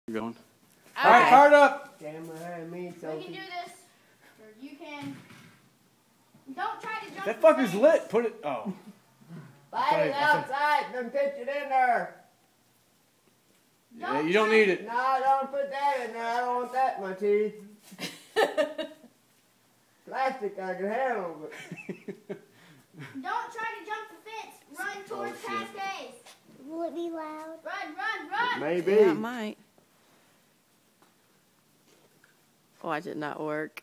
You're going. Okay. All right, fire it up. Stand behind me, We Sophie. can do this. Or you can. Don't try to jump. That fucker's lit. Put it. Oh. Light it outside. Don't pitch it in there. Yeah, you don't need it. No, don't put that in there. I don't want that in my teeth. Plastic I can handle, but... Don't try to jump the fence. Run towards Cascades. Will it be loud? Run, run, run. Maybe. Yeah, it might. Watch it not work.